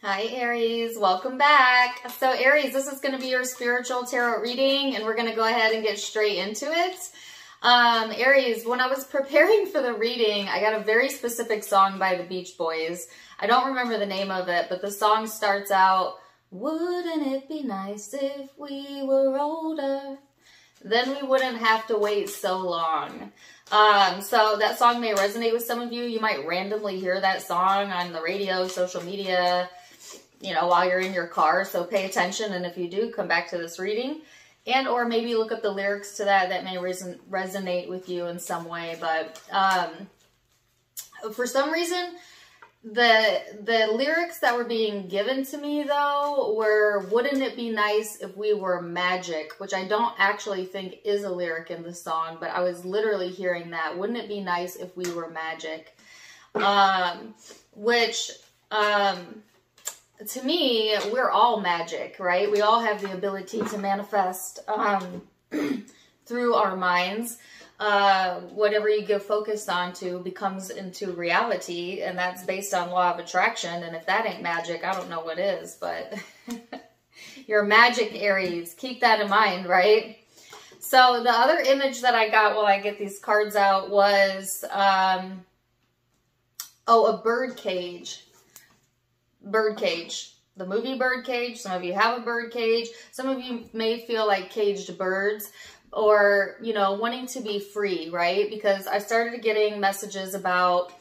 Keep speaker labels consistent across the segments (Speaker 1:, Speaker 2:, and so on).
Speaker 1: Hi Aries, welcome back. So Aries, this is going to be your spiritual tarot reading and we're going to go ahead and get straight into it. Aries, when I was preparing for the reading, I got a very specific song by the Beach Boys. I don't remember the name of it, but the song starts out, "Wouldn't it be nice if we were older? Then we wouldn't have to wait so long." So that song may resonate with some of you. You might randomly hear that song on the radio, social media, while you're in your car. So pay attention. And if you do, come back to this reading and, or maybe look up the lyrics to that may resonate with you in some way. But, for some reason, the lyrics that were being given to me though were, "Wouldn't it be nice if we were magic?" which I don't actually think is a lyric in the song, but I was literally hearing that. Wouldn't it be nice if we were magic? To me, we're all magic, right? We all have the ability to manifest through our minds. Whatever you give focus on to becomes into reality, and that's based on law of attraction. And if that ain't magic, I don't know what is, but you're magic, Aries. Keep that in mind, right? So the other image that I got while I get these cards out was, a bird cage. Birdcage. The movie Birdcage. Some of you have a bird cage. Some of you may feel like caged birds, or, wanting to be free, right? Because I started getting messages about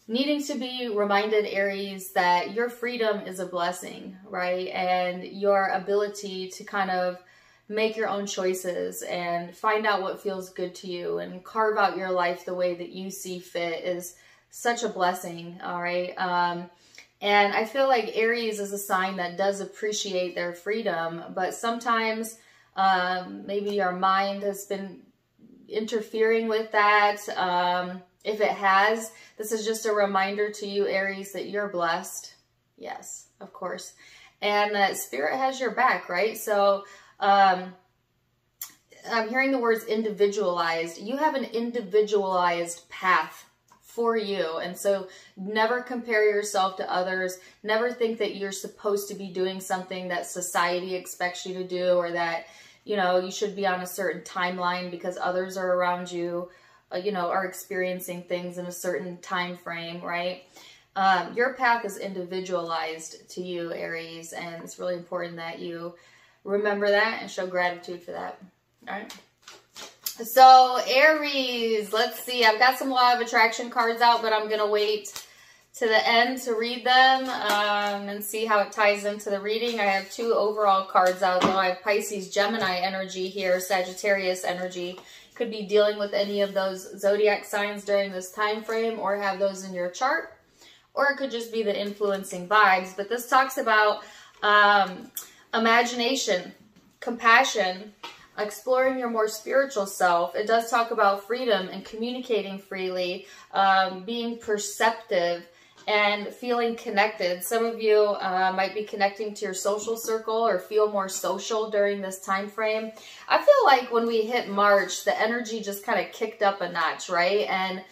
Speaker 1: needing to be reminded, Aries, that your freedom is a blessing, right? And your ability to kind of make your own choices and find out what feels good to you and carve out your life the way that you see fit is such a blessing, all right? And I feel like Aries is a sign that does appreciate their freedom, but sometimes maybe your mind has been interfering with that. If it has, this is just a reminder to you, Aries, that you're blessed. Yes, of course. And that Spirit has your back, right? So I'm hearing the words individualized. You have an individualized path for you. And so never compare yourself to others. Never think that you're supposed to be doing something that society expects you to do, or that you should be on a certain timeline because others are around you, are experiencing things in a certain time frame, right? Your path is individualized to you, Aries, and it's really important that you remember that and show gratitude for that. All right. So Aries, let's see. I've got some law of attraction cards out, but I'm going to wait to the end to read them and see how it ties into the reading. I have 2 overall cards out, though. I have Pisces, Gemini energy here, Sagittarius energy. Could be dealing with any of those zodiac signs during this time frame, or have those in your chart, or it could just be the influencing vibes. But this talks about imagination, compassion, exploring your more spiritual self. It does talk about freedom and communicating freely, being perceptive, and feeling connected. Some of you might be connecting to your social circle or feel more social during this time frame. I feel like when we hit March, the energy just kind of kicked up a notch, right? And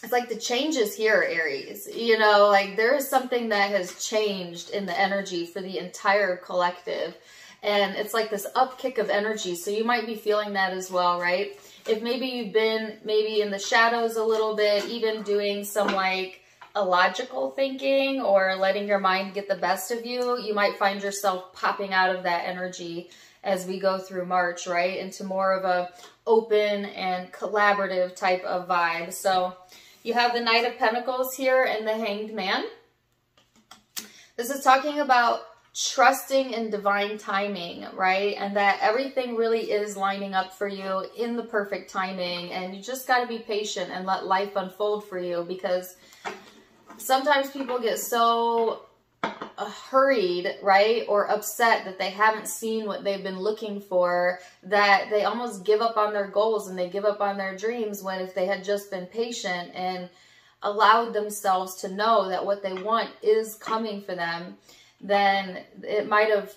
Speaker 1: it's like the changes here, Aries. Like there is something that has changed in the energy for the entire collective. And it's like this upkick of energy. So you might be feeling that as well, right? If maybe you've been in the shadows a little bit, even doing some like illogical thinking or letting your mind get the best of you, you might find yourself popping out of that energy as we go through March, right? Into more of a open and collaborative type of vibe. So you have the Knight of Pentacles here and the Hanged Man. This is talking about trusting in divine timing, right? And that everything really is lining up for you in the perfect timing. And you just got to be patient and let life unfold for you, because sometimes people get so hurried, right? Or upset that they haven't seen what they've been looking for, that they almost give up on their goals and they give up on their dreams, when if they had just been patient and allowed themselves to know that what they want is coming for them, then it might have,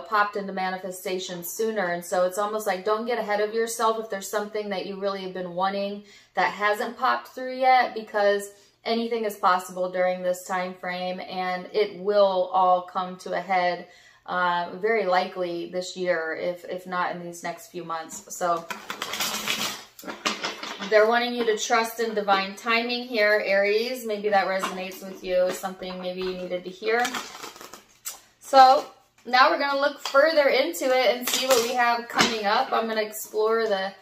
Speaker 1: popped into manifestation sooner. And so it's almost like, don't get ahead of yourself if there's something that you really have been wanting that hasn't popped through yet, because anything is possible during this time frame, and it will all come to a head very likely this year, if not in these next few months. So they're wanting you to trust in divine timing here, Aries. Maybe that resonates with you, something maybe you needed to hear. So now we're going to look further into it and see what we have coming up. I'm going to explore the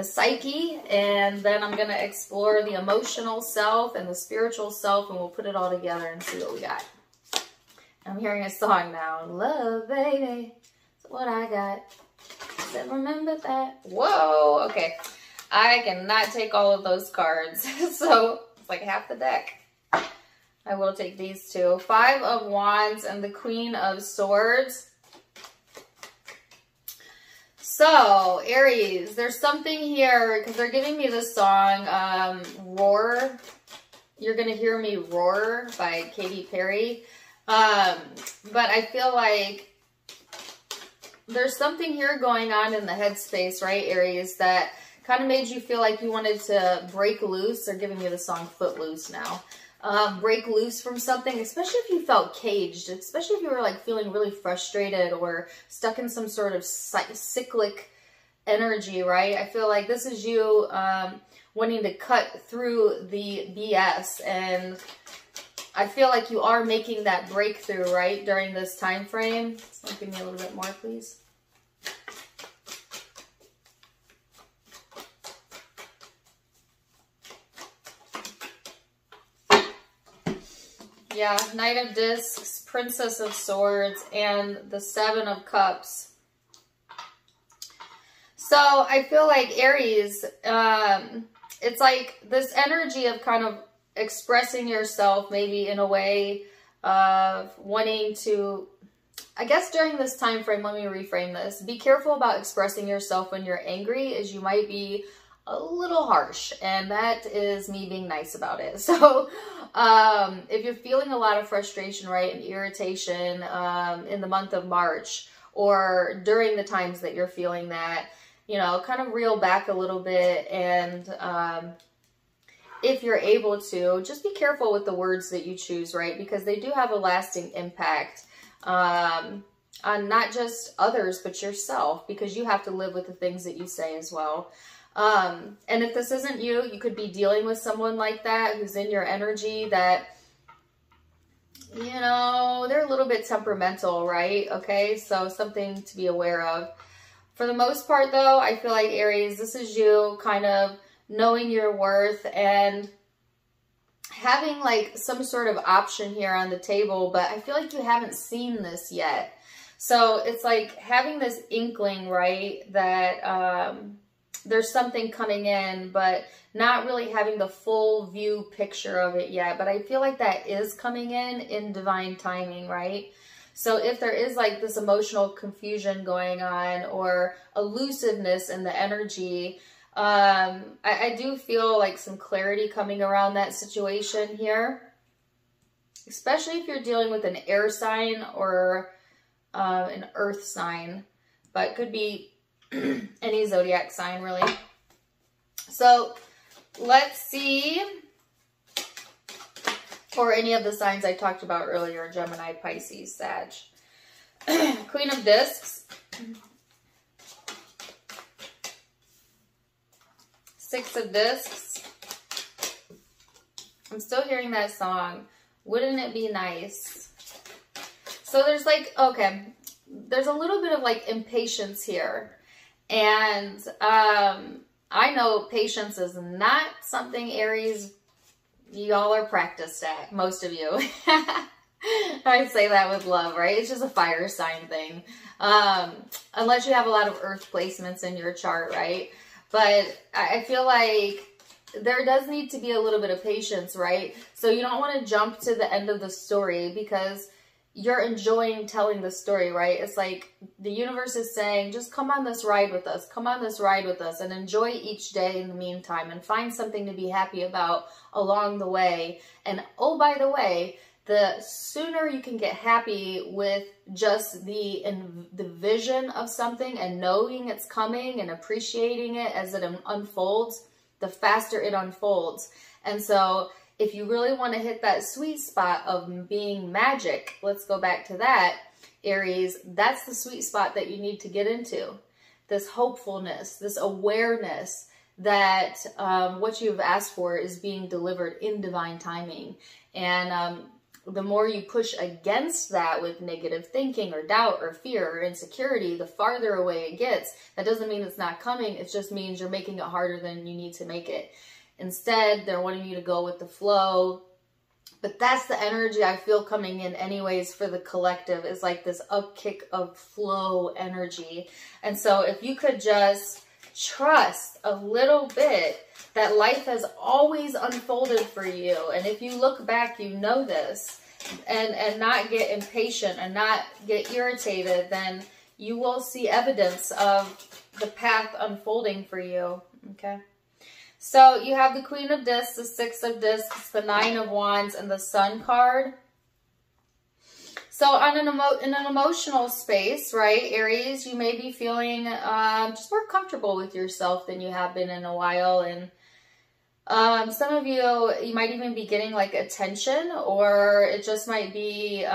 Speaker 1: psyche, and then I'm going to explore the emotional self and the spiritual self, and we'll put it all together and see what we got. I'm hearing a song now. Love, baby, that's what I got. Said, remember that. Whoa, okay. I cannot take all of those cards. So it's like half the deck. I will take these two. 5 of Wands and the Queen of Swords. So, Aries, there's something here, because they're giving me this song, Roar. You're going to hear me roar by Katy Perry. But I feel like there's something here going on in the headspace, right, Aries, that kind of made you feel like you wanted to break loose. They're giving me the song Footloose now. Break loose from something, especially if you felt caged, especially if you were like feeling really frustrated or stuck in some sort of cyclic energy, right? I feel like this is you wanting to cut through the BS, and I feel like you are making that breakthrough, right, during this time frame. So give me a little bit more, please. Yeah, Knight of Discs, Princess of Swords, and the 7 of Cups. So I feel like Aries, it's like this energy of kind of expressing yourself maybe in a way of wanting to, I guess during this time frame, let me reframe this. Be careful about expressing yourself when you're angry, as you might be a little harsh, and that is me being nice about it. So if you're feeling a lot of frustration, right, and irritation in the month of March, or during the times that you're feeling that, you know, kind of reel back a little bit, and if you're able to, just be careful with the words that you choose, right, because they do have a lasting impact on not just others, but yourself, because you have to live with the things that you say as well. And if this isn't you, you could be dealing with someone like that who's in your energy that, you know, they're a little bit temperamental, right? Okay, so something to be aware of. For the most part, though, I feel like, Aries, this is you kind of knowing your worth and having like some sort of option here on the table, but I feel like you haven't seen this yet. So it's like having this inkling, right, that there's something coming in, but not really having the full view picture of it yet. But I feel like that is coming in divine timing, right? So if there is like this emotional confusion going on or elusiveness in the energy, I do feel like some clarity coming around that situation here, especially if you're dealing with an air sign or an earth sign, but it could be any zodiac sign, really. So let's see for any of the signs I talked about earlier: Gemini, Pisces, Sag. Queen of Discs, 6 of Discs. I'm still hearing that song. Wouldn't it be nice? So there's like, okay, there's a little bit of like impatience here. And I know patience is not something, Aries, y'all are practiced at, most of you. I say that with love, right? It's just a fire sign thing. Unless you have a lot of earth placements in your chart, right? But I feel like there does need to be a little bit of patience, right? So you don't want to jump to the end of the story because you're enjoying telling the story, right? It's like the universe is saying, just come on this ride with us. Come on this ride with us and enjoy each day in the meantime and find something to be happy about along the way. And oh, by the way, the sooner you can get happy with just the vision of something and knowing it's coming and appreciating it as it unfolds, the faster it unfolds. And so if you really want to hit that sweet spot of being magic, let's go back to that, Aries, that's the sweet spot that you need to get into. This hopefulness, this awareness that what you've asked for is being delivered in divine timing. And the more you push against that with negative thinking or doubt or fear or insecurity, the farther away it gets. That doesn't mean it's not coming. It just means you're making it harder than you need to make it. Instead, they're wanting you to go with the flow. But that's the energy I feel coming in anyways for the collective, is like this upkick of flow energy. And so if you could just trust a little bit that life has always unfolded for you. And if you look back, you know this, and not get impatient and not get irritated, then you will see evidence of the path unfolding for you. Okay. So you have the Queen of Discs, the Six of Discs, the Nine of Wands, and the Sun card. So on in an emotional space, right, Aries, you may be feeling just more comfortable with yourself than you have been in a while. And some of you might even be getting like attention, or it just might be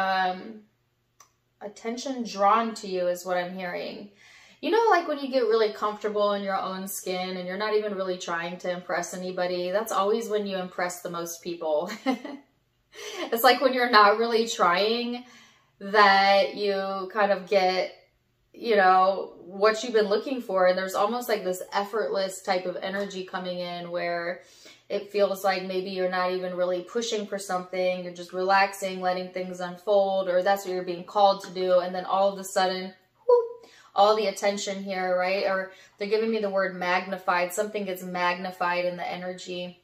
Speaker 1: attention drawn to you is what I'm hearing. You know, like when you get really comfortable in your own skin and you're not even really trying to impress anybody, that's always when you impress the most people. It's like when you're not really trying that you kind of get, you know, what you've been looking for. And there's almost like this effortless type of energy coming in where it feels like maybe you're not even really pushing for something. You're just relaxing, letting things unfold, or that's what you're being called to do. And then all of a sudden, all the attention here, right? Or they're giving me the word magnified. Something gets magnified in the energy.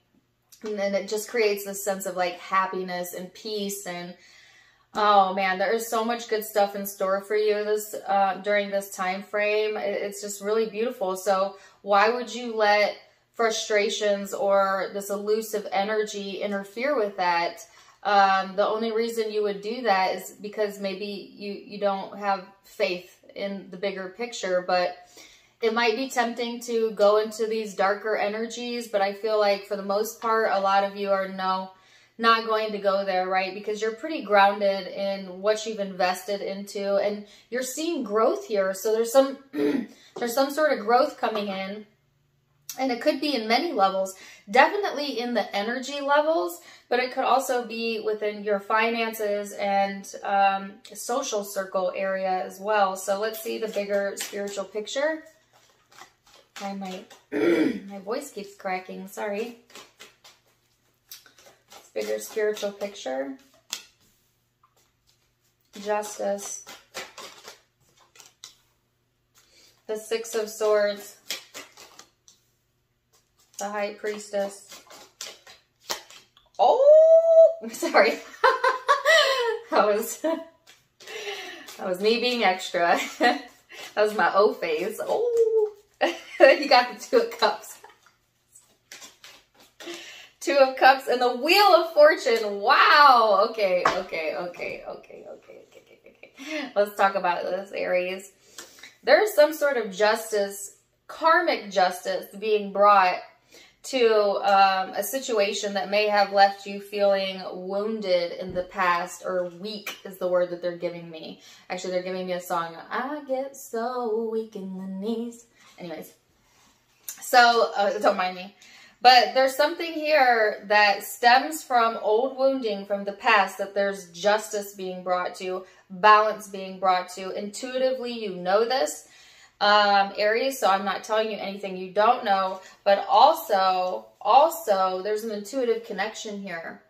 Speaker 1: And then it just creates this sense of like happiness and peace. And oh man, there is so much good stuff in store for you this during this time frame. It's just really beautiful. So why would you let frustrations or this elusive energy interfere with that? The only reason you would do that is because maybe you don't have faith in the bigger picture. But it might be tempting to go into these darker energies, but I feel like for the most part, a lot of you are not going to go there, right? Because you're pretty grounded in what you've invested into, and you're seeing growth here. So there's some there's some sort of growth coming in, and it could be in many levels, definitely in the energy levels, but it could also be within your finances and social circle area as well. So let's see the bigger spiritual picture. My voice keeps cracking, sorry. Bigger spiritual picture. Justice. The Six of Swords. The High Priestess. Oh, sorry. that was me being extra. That was my O face. Oh, you got the Two of Cups. Two of Cups and the Wheel of Fortune. Wow. Okay. Let's talk about this, Aries. There's some sort of justice, karmic justice being brought to a situation that may have left you feeling wounded in the past, or weak is the word that they're giving me. Actually, they're giving me a song. I get so weak in the knees. Anyways, so don't mind me. But there's something here that stems from old wounding from the past, that there's justice being brought to, balance being brought to. Intuitively, you know this, Aries, so I'm not telling you anything you don't know, but also there's an intuitive connection here.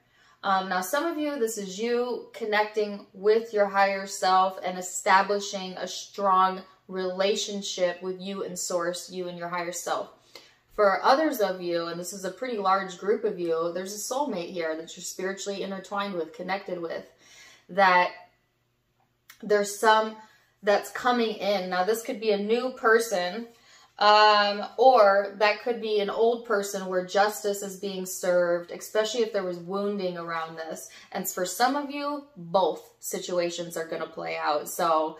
Speaker 1: Now, some of you, this is you connecting with your higher self and establishing a strong relationship with you and Source, you and your higher self. For others of you, and this is a pretty large group of you, there's a soulmate here that you're spiritually intertwined with, connected with, that there's some that's coming in. Now, this could be a new person, or that could be an old person where justice is being served, especially if there was wounding around this. And for some of you, both situations are going to play out. So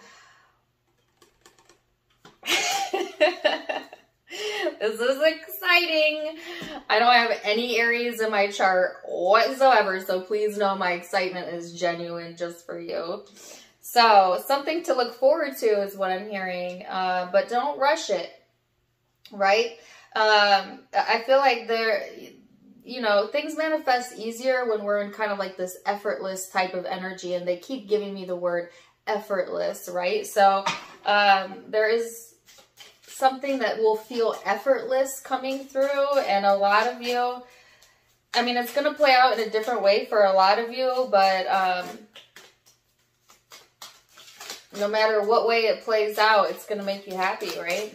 Speaker 1: This is exciting. I don't have any Aries in my chart whatsoever, so please know my excitement is genuine just for you. So something to look forward to is what I'm hearing, but don't rush it, right? I feel like things manifest easier when we're in kind of like this effortless type of energy, and they keep giving me the word effortless, right? So there is something that will feel effortless coming through, and a lot of you, I mean, it's going to play out in a different way for a lot of you, but no matter what way it plays out, it's going to make you happy, right?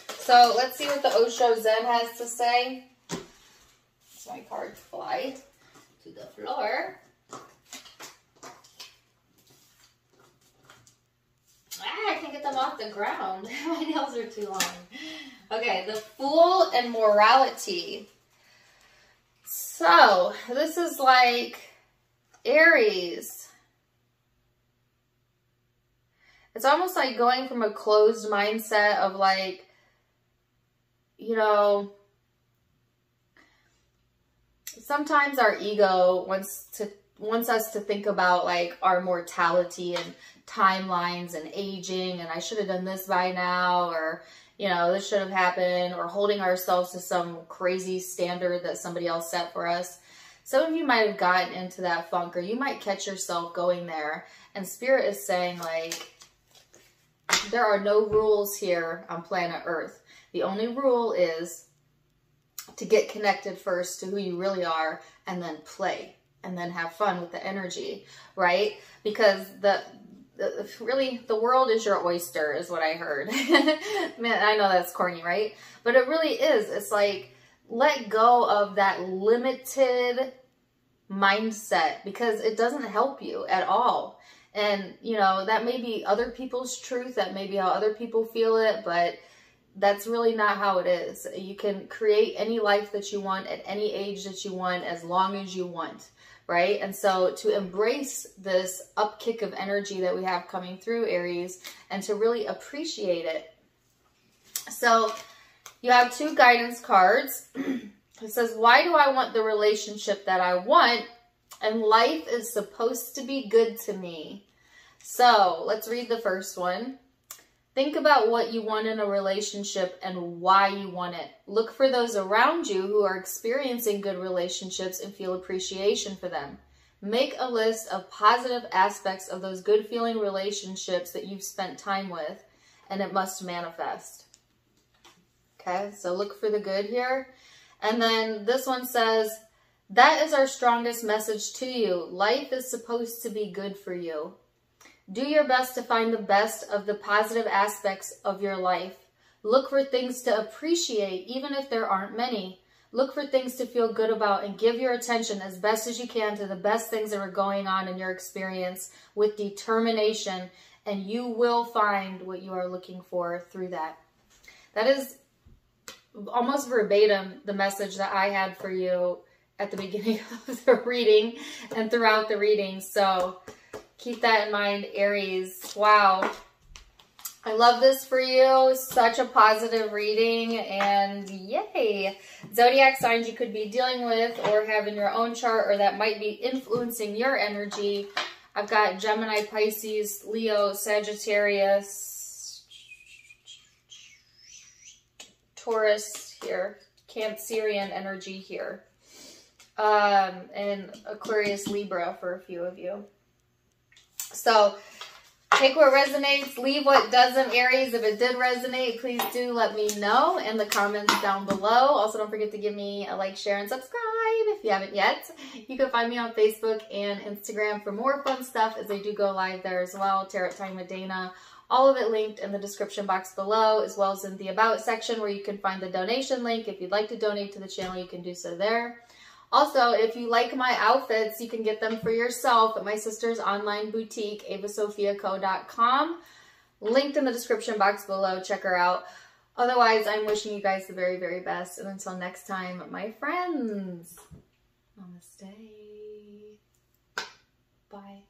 Speaker 1: So let's see what the Osho Zen has to say. So my cards fly to the floor. I can't get them off the ground. My nails are too long. Okay, the Fool and Morality. So this is like Aries. It's almost like going from a closed mindset of like, you know, sometimes our ego wants us to think about like our mortality and timelines and aging, and I should have done this by now, or, you know, this should have happened, or holding ourselves to some crazy standard that somebody else set for us. Some of you might have gotten into that funk, or you might catch yourself going there, and Spirit is saying like, there are no rules here on planet Earth. The only rule is to get connected first to who you really are, and then play, and then have fun with the energy, right? Because really, the world is your oyster, is what I heard. Man, I know that's corny, right? But it really is. It's like, let go of that limited mindset, because it doesn't help you at all. And, you know, that may be other people's truth. That may be how other people feel it, but that's really not how it is. You can create any life that you want at any age that you want, as long as you want, right? And so to embrace this upkick of energy that we have coming through, Aries, and to really appreciate it. So you have two guidance cards. It says, why do I want the relationship that I want? And life is supposed to be good to me. So let's read the first one. Think about what you want in a relationship and why you want it. Look for those around you who are experiencing good relationships and feel appreciation for them. Make a list of positive aspects of those good feeling relationships that you've spent time with, and it must manifest. Okay, so look for the good here. And then this one says, that is our strongest message to you. Life is supposed to be good for you. Do your best to find the best of the positive aspects of your life. Look for things to appreciate, even if there aren't many. Look for things to feel good about, and give your attention as best as you can to the best things that are going on in your experience with determination, and you will find what you are looking for through that. That is almost verbatim the message that I had for you at the beginning of the reading and throughout the reading. So keep that in mind, Aries. Wow. I love this for you. Such a positive reading, and yay. Zodiac signs you could be dealing with or have in your own chart, or that might be influencing your energy. I've got Gemini, Pisces, Leo, Sagittarius, Taurus here, Cancerian energy here, and Aquarius, Libra for a few of you. So take what resonates, leave what doesn't, Aries. If it did resonate, please do let me know in the comments down below. Also, don't forget to give me a like, share, and subscribe if you haven't yet. You can find me on Facebook and Instagram for more fun stuff, as I do go live there as well. Tarot Time with Dana. All of it linked in the description box below, as well as in the About section, where you can find the donation link. If you'd like to donate to the channel, you can do so there. Also, if you like my outfits, you can get them for yourself at my sister's online boutique, avasophiaco.com. Linked in the description box below. Check her out. Otherwise, I'm wishing you guys the very, very best. And until next time, my friends, namaste. Bye.